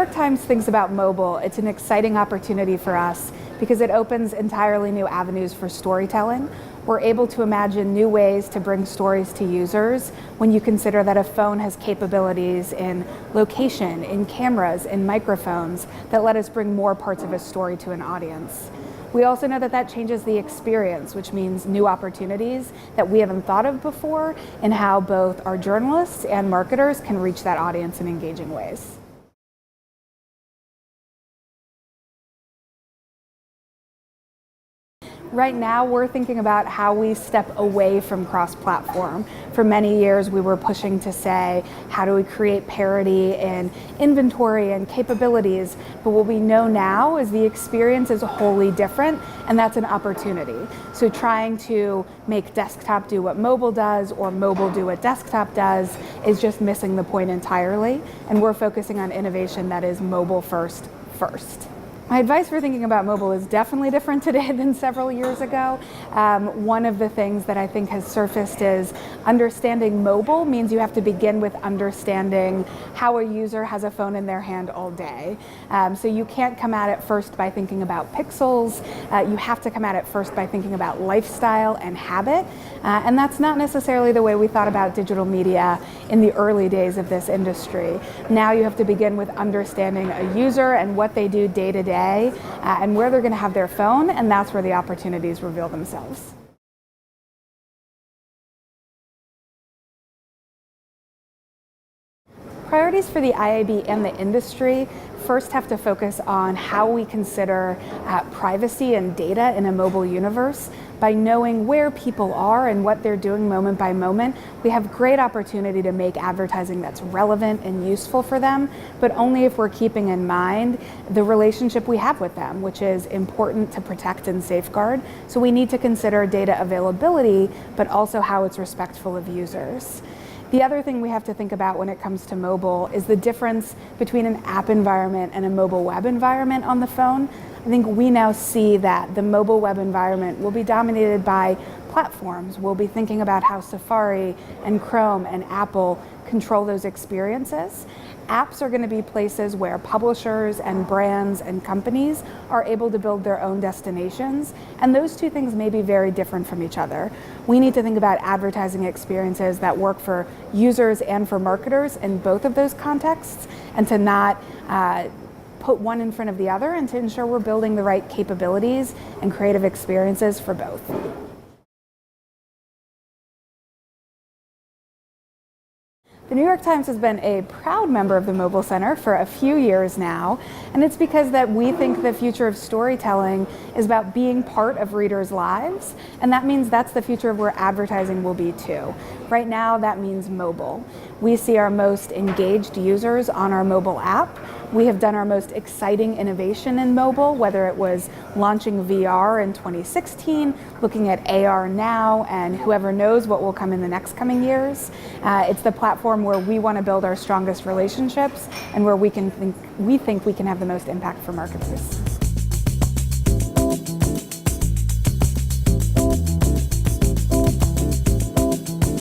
York Times thinks about mobile, it's an exciting opportunity for us because it opens entirely new avenues for storytelling. We're able to imagine new ways to bring stories to users when you consider that a phone has capabilities in location, in cameras, in microphones that let us bring more parts of a story to an audience. We also know that that changes the experience, which means new opportunities that we haven't thought of before in how both our journalists and marketers can reach that audience in engaging ways. Right now, we're thinking about how we step away from cross-platform. For many years, we were pushing to say, how do we create parity in inventory and capabilities? But what we know now is the experience is wholly different, and that's an opportunity. So trying to make desktop do what mobile does or mobile do what desktop does is just missing the point entirely, and we're focusing on innovation that is mobile first. My advice for thinking about mobile is definitely different today than several years ago. One of the things that I think has surfaced is understanding mobile means you have to begin with understanding how a user has a phone in their hand all day. So you can't come at it first by thinking about pixels. You have to come at it first by thinking about lifestyle and habit. And that's not necessarily the way we thought about digital media in the early days of this industry. Now you have to begin with understanding a user and what they do day to day. And where they're going to have their phone, and that's where the opportunities reveal themselves. Priorities for the IAB and the industry first have to focus on how we consider privacy and data in a mobile universe. By knowing where people are and what they're doing moment by moment, we have great opportunity to make advertising that's relevant and useful for them, but only if we're keeping in mind the relationship we have with them, which is important to protect and safeguard. So we need to consider data availability, but also how it's respectful of users. The other thing we have to think about when it comes to mobile is the difference between an app environment and a mobile web environment on the phone. I think we now see that the mobile web environment will be dominated by platforms. We'll be thinking about how Safari and Chrome and Apple control those experiences. Apps are going to be places where publishers and brands and companies are able to build their own destinations, and those two things may be very different from each other. We need to think about advertising experiences that work for users and for marketers in both of those contexts, and to not put one in front of the other, and to ensure we're building the right capabilities and creative experiences for both. The New York Times has been a proud member of the Mobile Center for a few years now, and it's because that we think the future of storytelling is about being part of readers' lives, and that means that's the future of where advertising will be too. Right now, that means mobile. We see our most engaged users on our mobile app. We have done our most exciting innovation in mobile, whether it was launching VR in 2016, looking at AR now, and whoever knows what will come in the next coming years. It's the platform where we want to build our strongest relationships and where we think we can have the most impact for marketers.